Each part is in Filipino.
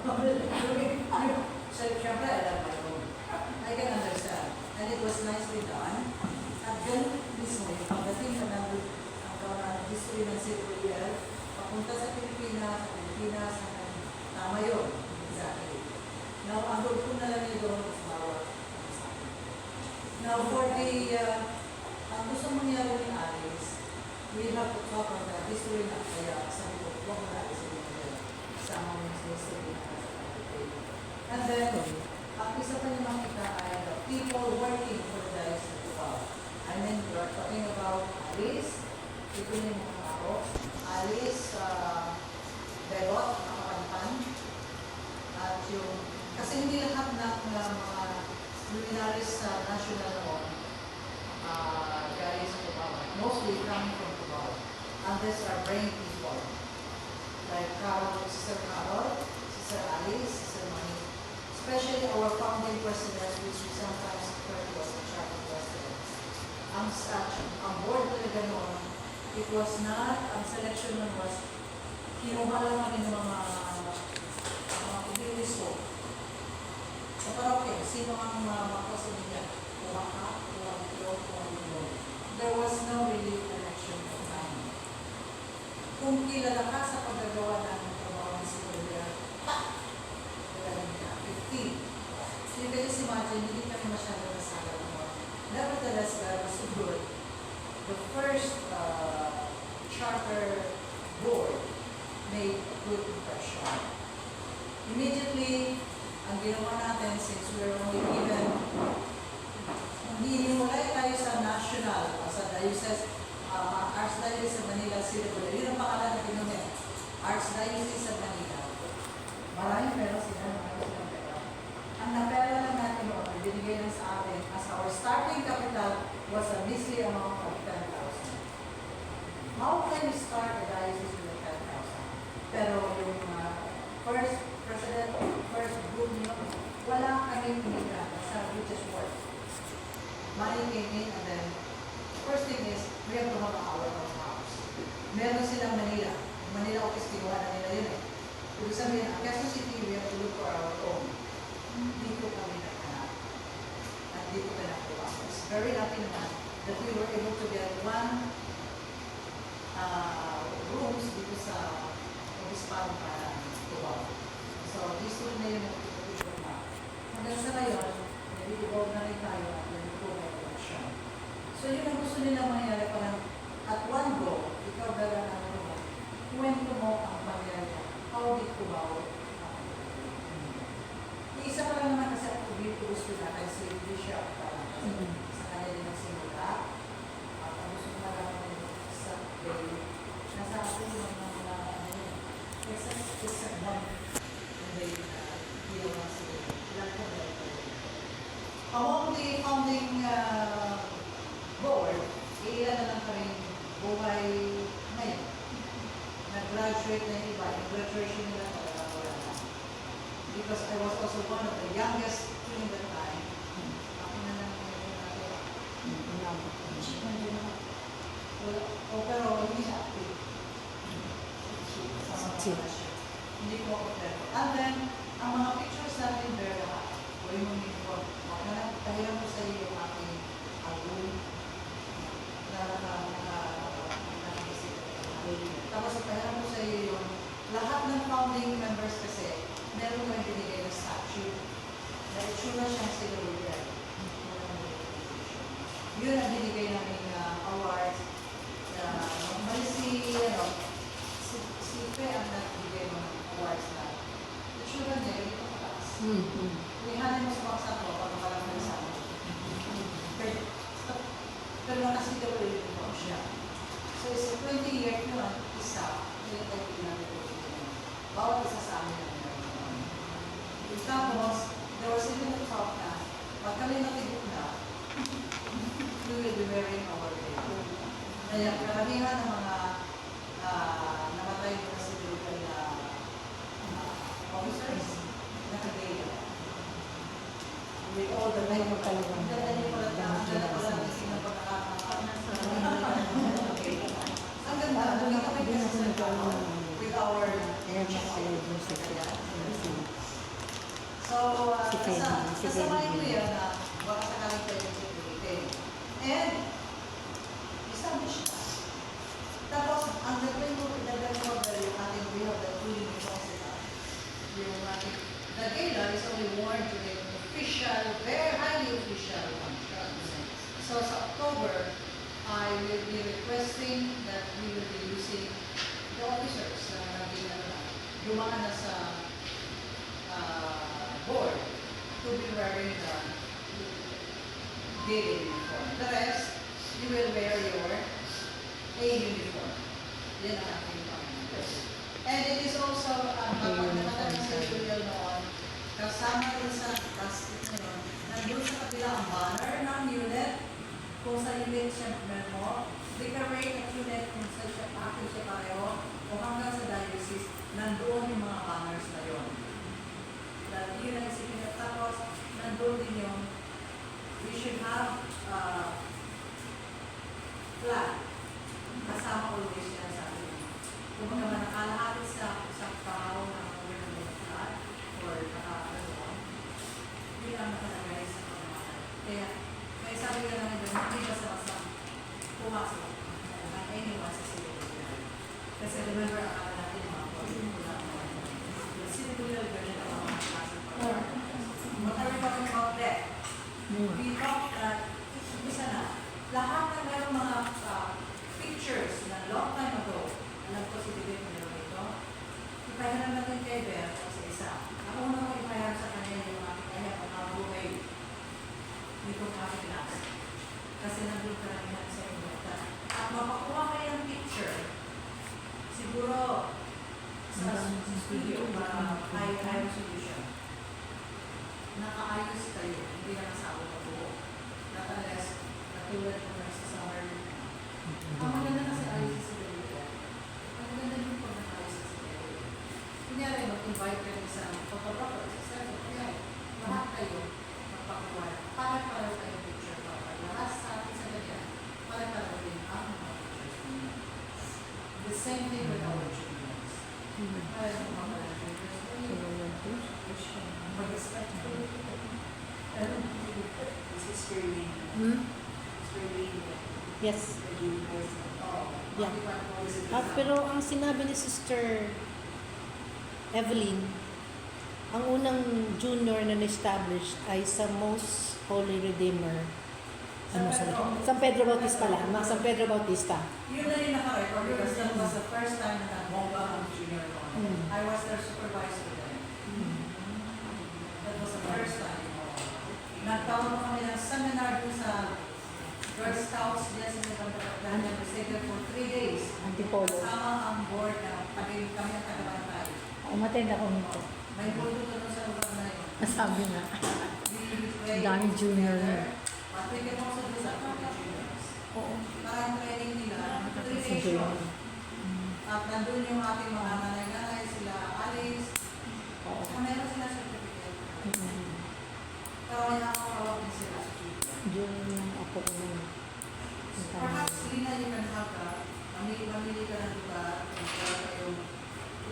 So, syempre, alam mo, I can understand. And it was nicely done. At ganun mismo, yung pagdating na ang history ng Sipuriel, papunta sa Pilipinas, tama yun. Exactly. Now, ang ko na lang yung doon sa bawat. Now, for the, ang gusto mangyari ni Alice, we have to talk on the history na kaya sabi ko, huwag na Alice yung mga sama mo sa history na sa Pilipinas. And then, ang isa pa niyo makita ay the people working for the Diocese of Cubao. I mean, we are talking about Alice, ito yung mga tao, Alice, Belot, Nakapanpan, at yung, kasi hindi lahat ng mga luminaries sa national noon, galing sa Cubao, mostly coming from Cubao. And these are brain people, like Sister Carol, Sister Alice, Sister Mani. Especially our founding presidents, which we sometimes refer to as the charter presidents. Ang board talaga noon, it was not, ang selection nun was, kinuha lang namin ng mga publiko. Sa parokya, sino ang makasunod niya? Kumaka, kumabito. There was no really connection of time. Kung kilala ka sa paggagawa ng trabaho ng Sipuriel, so you can just imagine, hindi kami masyado nasagal mo. Nevertheless, God was so good. The first charter board made a good impression. Immediately, ang ginawa natin, since we were only given, hiniwalay tayo sa national, sa Diocese, Archdiocese of Manila, Siripula. Yun ang pangalan na ginamit. Archdiocese of Manila. Maraming pero sila, ang napera lang natin noon, binigay lang sa atin as our starting capital was a measly amount of 10,000. How can you start a diocese with 10,000? Pero yung first president, first group nyo, wala kaming pinigyan sa richest work. Money came in and then, first thing is, we have to have our own house. Meron silang Manila. Manila office, kinuha na nila yun eh. Ibig sabihin, ang Quezon City, we have to look for our own. Dito kami naghanap. At dito ka nakuha. It's very lucky naman that we were able to get one rooms dito sa Obispado para Cubao. So, this room na yun ang ito na. Hanggang sa ngayon, nag-evolve na rin tayo at nag-evolve na collection. So, yun ang gusto nila mangyari parang at one go, ikaw dala na naman, kwento mo ang pangyari how did Cubao isa pa lang naman kasi ako dito sila kay si Bishop sa kanya din nagsimula. Ang gusto ko na lang sa day, nasa ako yung mga isa one day na ginawa sila. Ilan ko na ito. Among the founding board, ilan na lang kami buhay ngayon. Nag-graduate na yung iba. Yung graduation nila talaga wala na. Because I was also one of the youngest during that time. Ako na lang pero hindi siya active. Hindi ko ako pero. And then, ang mga pictures natin there lahat. O yung mga uniform. Pahiram ko sa iyo yung aking album na nakaisip. Tapos pahiram ko sa iyo yung lahat ng founding members kasi meron may binigay na statue na itsura siyang silhouette. Yun ang binigay namin award. May si Pe ang nagbigay ng awards na itsura niya, yung ito kataas. Lihanin mo sa baksa ko pag makalagay sa amin. Pero nakasita ko rin po siya. So, isa 20 years naman, isa, yung tayo namin po. Bawat isa sa amin namin. Tapos, there was even a talk na, pag kami natibok na, we will be wearing our veil. Kaya karamihan ng mga namatay na sa local na officers, naka-veil. With all the light of talagang. Ganda niyo pala ang ganda pala ng isang pagkakataon. Ang ganda, hindi kami with our So, Si Kenny, si kasamahin ko Kenny. yan na baka sakaling pwede siya ulitin. And, establish na. Tapos, ang gagawin mo, idagdag mo yung ating we have the two uniforms nila. Yung ating, the gala is only worn during official, very highly official function. So, sa October, I will be requesting that we will be using the officers na naging dumaan na sa board to be wearing the gala uniform. The rest, you will wear your A uniform. Yan ang ating pangalaman. And it is also, kapag nakatagal sa Julian noon, kasama rin sa basket na yun, nandun sa kabila ang banner ng unit, kung sa unit siya mo, decorate at unit kung sa siya package siya pareho, o hanggang sa diocese, nandoon yung mga banners na yun. Dahil yun ang isipin. Tapos, nandoon din yung, we should have flag. Kasama always yan sa atin. Kung mga nakalahati sa pao ng government flag or yun ang nakalagay sa pamamahay. Kaya sabi ka naman doon, hindi basta-basta pumasok ng anyone sa civilian. Kasi remember, akala natin mga yung civilian ganyan ang mga klaseng pag-art. What are we talking about that? We talk that, isa na, lahat na mayroong mga pictures na long time ago, alam ko si David meron ito, ipahiram natin kay Beth sa isa. Ako una ko ipahiram sa kanya yung mga kaya mga buhay nitong aking class. Kasi nandun karamihan sa inyo. At mapakuha kayo ng picture, siguro sa studio para high resolution. Nakaayos kayo, hindi na nasawa na buo. Not unless natulad mo na sa summer. Ang maganda kasi ayos sa Siberia. Ang maganda yung pag nakaayos sa Siberia. Kunyari, mag-invite kayo sa photographer, sa cellphone. Kunyari, lahat kayo magpakuha. Para kayo picture pa. Lahat sa atin sa ganyan, para din ang mga pictures ninyo. The same thing with our juniors. Para yung mga juniors. Mag-expect ko. This is very Yes. Yeah. Pero ang sinabi ni Sister Evelyn, ang unang junior na na-establish ay sa Most Holy Redeemer. San Pedro Bautista pala. San Pedro Bautista. Yun na rin naka-record because that was the first time na nag-bomba ang junior noon. I was their supervisor then. That was the first time. Nagkaroon kami ng seminar dun sa Girl Scouts diyan sa Nagpapagdaan. We stayed there for 3 days. Antipolo. Kasama ang board na kami ang tagabantay. Umatend ako nito. May board doon sa lugar na yun. Nasabi nga. We Dami junior na. But we can also do that for the juniors. Oo. Parang training nila, 3 Sa days junior. yun. At nandun yung ating mga nanay-nanay, sila Alice, Oo. meron sila certificate. Pero may nakakawag din sila sa junior. Junior yung ako ko nun. Perhaps, Lina, you can have that. Mamili ka ng lugar, kaya kayo,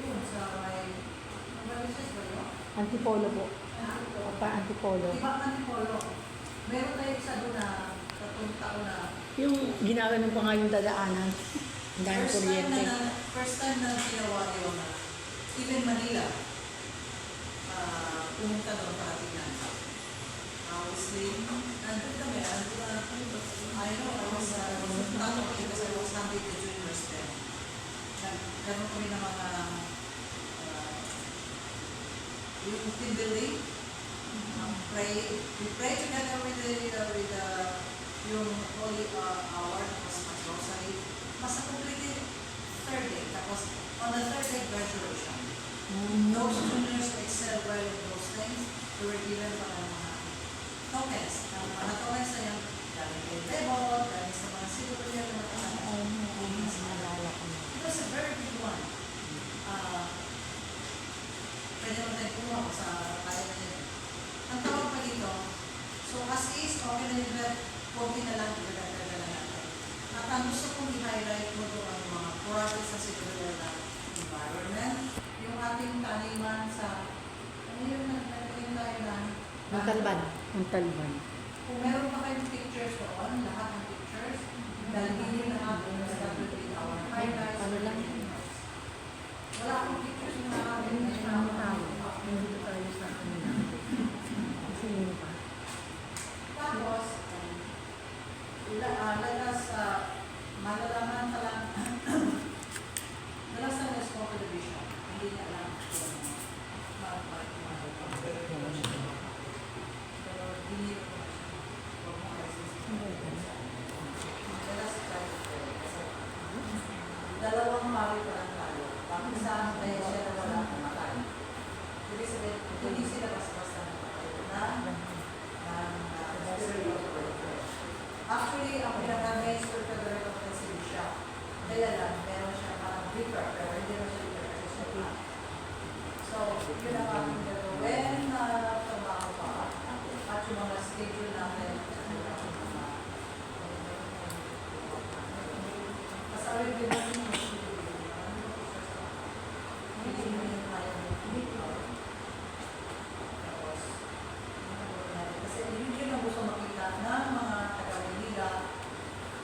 yun, sa may, Mauritius ba yun? Antipolo po. Antipolo. Antipolo. Ibang Antipolo. Meron tayo isa doon na, 3 taon na, Yung ginaganon pa nga yung dadaanan. Ang daming kuryente. First time na ginawa yun, even Manila, pumunta doon para tingnan. Obviously, nandun kami, I know, I was because I was handling the juniors then. Nagkaroon kami ng mga, yung team building, we pray together with yung holy hour, tapos mag-rosary. Mas completed 3rd day, tapos on the 3rd day, graduation. Those juniors who excel well in those things, they were given para mga tokens. Ang mga tokens na yung galing kay Bebot, galing sa mga civilian na it was a very big one. Pwede naman tayo kumuha sa kaya na yun. Ang tawag pa dito, so as is, okay na yun, konti na lang, dagdagan na natin. At ang gusto kong i-highlight mo doon ang mga projects sa civilian na environment, yung ating taniman sa, ano yung tingin tayo ng Montalban. Ang talban. Kung meron pa kayong pictures doon, lahat ng pictures, dalhin na natin sa WP our highlights. Ano lang? Wala akong pictures na namin. Hindi tayo sa kanila. Kasi yun pa. Tapos, let us, malalaman ka lang, nalasan na small television. Hindi niya alam kung pero hindi ko na let us try to pray. Kasi dalawang mali pa lang tayo. Bakit sa kaya siya na wala kumatay? Ibig sabihin, hindi sila basta-basta napatay na spiritual warfare. Actually, ang pinaka-main spiritual warfare si Bishop. Kaya lang, meron siya parang vicar, pero hindi mo siya vicar kasi siya pa. So, yun ang aking gagawin na trabaho pa. At yung mga schedule natin, kasi awin din natin yung kasi yun ang gusto makita ng mga taga-Manila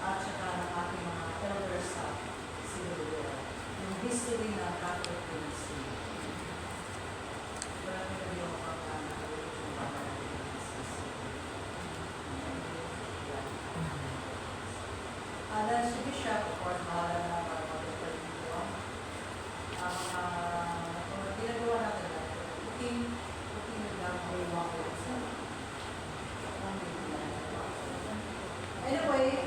at saka ng ating mga elders sa Silvera. Yung history ng Catholic Ministry. Marami na yung pagkakagawin yung Alan, si Bishop, of course, bahala na para mag-refer dito. Ang ginagawa natin na cooking lang o walking sa anyway,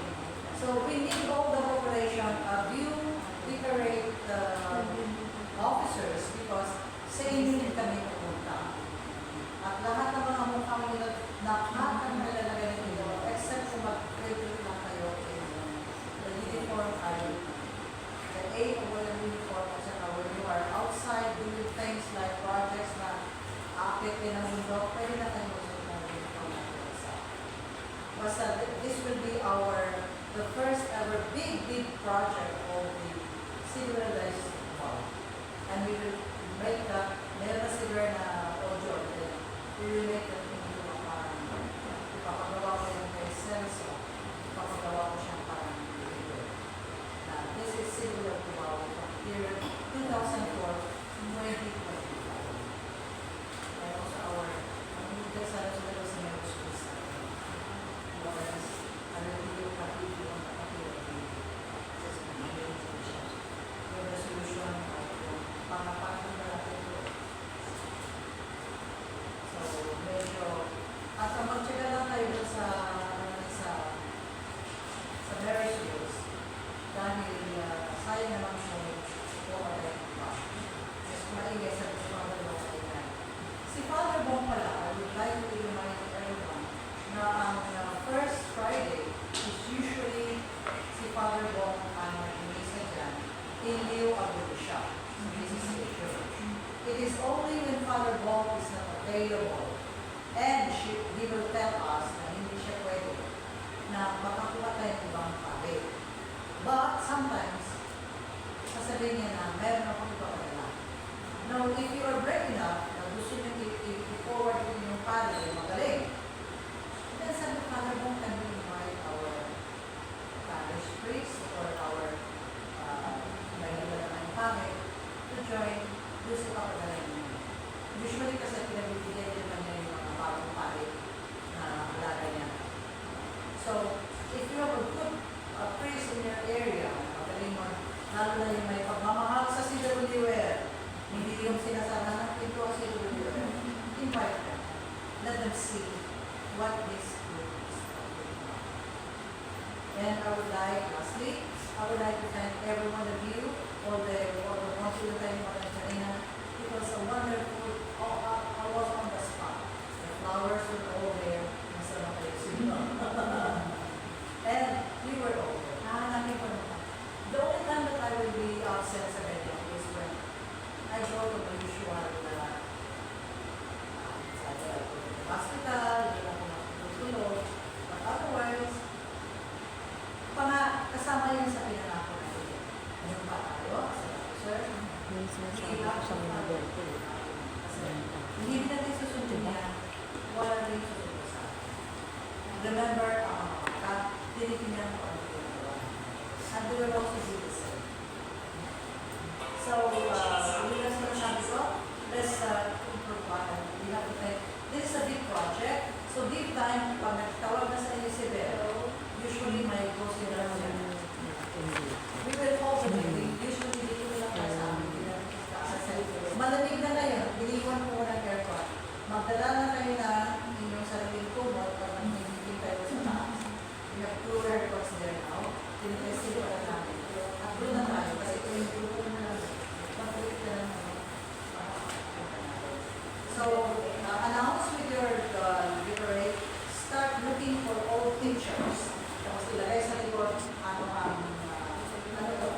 so we need all the cooperation of you, decorate the officers because sa inyo din kami pupunta. At lahat ng mga mukha nila na nalalagay nito, except kung mag-graduate lang kayo in the uniform, the A or the uniform, at saka when you are outside doing things like projects na aakit din ang mundo, pwede na kayo magsuot ng uniform na outside. Basta this will be the first ever big project of the civilized world. And we will make that, meron na siguro na audio, we will make that into a parang, ipapagawa ko yung kay Celso, ipapagawa ko siyang parang video. Na this is similar to our year 2004, 2025. And also our, that's sa mga schools. Whereas, video kapito ang kapito yung resolution yung pangapanan na natin ito. So, medyo, at mag-check lang tayo sa marriage bills dahil sayang naman siya pumatay pa. Mas maingay sa Father Bong ay si Father Bong pala, I would like to remind everyone na ang first Friday is usually si Father Bong ang nag-imisa dyan in lieu of the bishop. So this is the church. It is only when Father Bong is not available and he will tell us na hindi siya pwede na makakuha tayo ng ibang pare. But sometimes, sasabihin niya na meron akong ipapagala. Now, if you are brave enough na gusto niyo i-forward yung pare, magaling. Then sabi ko, Father Bong, can we invite our parish priest or our mahila naman pare to join doon sa papagaling niya. Usually kasi pinabibigyan din naman niya yung mga bagong pare na alaga niya. So, if you have a good priest in your area, magaling mo, lalo na yung may pagmamahal sa CWL, hindi yung sinasama ng pinto sa CWL, invite them. Let them see what this group is talking about. And I would like, lastly, I would like to thank every one of you, all the ones who thank for the Karina. It was a wonderful, I was on the spot. The flowers were all there, masarap kayo sila. And we were all there. Nahanapin ko naman. The only time that I will be absent sa ganyan is when I go to the usual hospital, hindi lang ako nakatulog. But otherwise, kasama yun sa pinanako natin. Ano ba tayo? Sir? Yes, sir. remember, tinitingnan ko ang ginagawa. And we will also do the same. So, yun ang sinasabi ko, let's improve on. We have to take, this is a big project, so give time, pag nagtawag na sa inyo si Vero, usually may consideration. We will hold the meeting, usually dito lang tayo sa amin. Malamig na ngayon, iniwan ko ng aircon. Magdala na kayo na inyong sariling kumot pag nagiging kayo sa taas. We have 2 aircons there now. Tinitesting ko lang namin. At doon na tayo kasi ito yung grupo na lang. Mag-ulit na lang naman. So, announce with your library, start looking for old pictures. Tapos ilagay sa likod, ano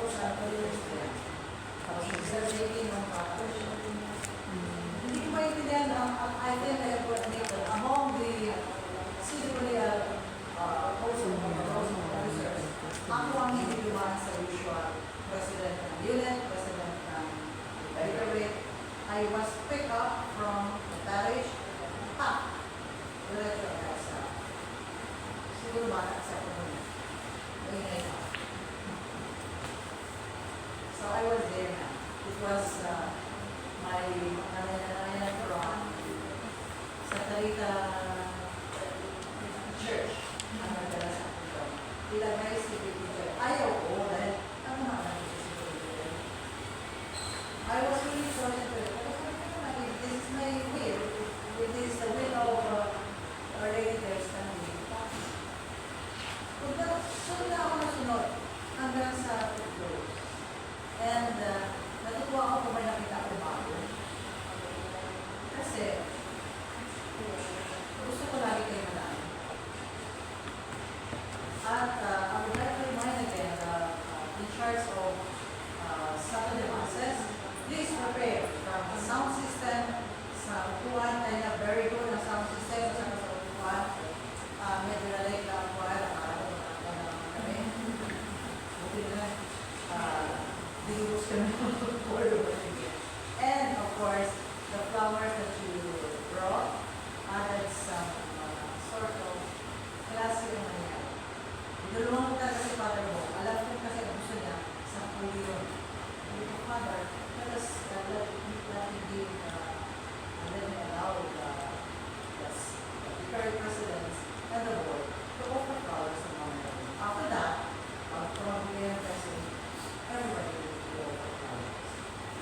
po sa pictures niya. Tapos observating ng hindi ko maintindihan ang item na coordinator among the civilian officers. Ako ang hindi dumaan sa usual president ng unit, president ng library. I was picked up from the parish, director of health staff. Siguro ba na-accept ko muna. Maingay ako. So I was there now. It was my nanay from sa Tarita Church. Ang nagdala sa akin. Ilagay si Bibigay. Ayaw ko dahil ano naman si Bibigay. I was really sorry to it. This is my will. It is the will of our lady there standing. Sunod na ako nasunod hanggang sa close. And natutuwa ako kung may nakita ko bago. Kasi gusto ko lagi kayo malaki. At I would like to remind again in charge of Saturday masses, please prepare from the sound system sa upuan. I have very good na sound system sa upuan. Medyo na-late na upuan. Kami. Buti na. And of course, the flowers that you brought added some sort of classy na niya. Idulungan ko talaga si Father mo. Alam ko kasi ang gusto niya sa puli yun. Sabi ko, Father, let me give, let me allow the current presidents and the board to offer flowers to Mama Mary. After that, from the president, everybody will go for flowers.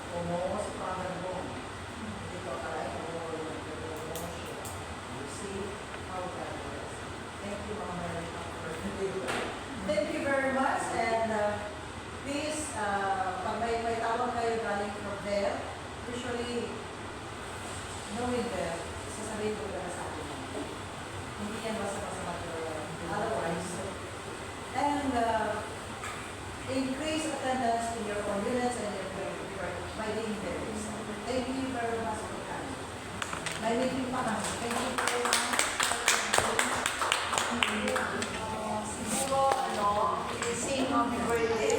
Kumo si Father mo. Hindi ko kalay kung you see how God works. Thank you, Mama Mary. Thank you very much. And please, pag may tawag kayo galing from there, usually, knowing there, sasabihin ko na sa akin. Hindi yan basta-basta material. Otherwise, and increase attendance in your own units and your by being there. Thank you very much for coming. May meeting pa kami. Thank you very much. Siguro, sing happy birthday.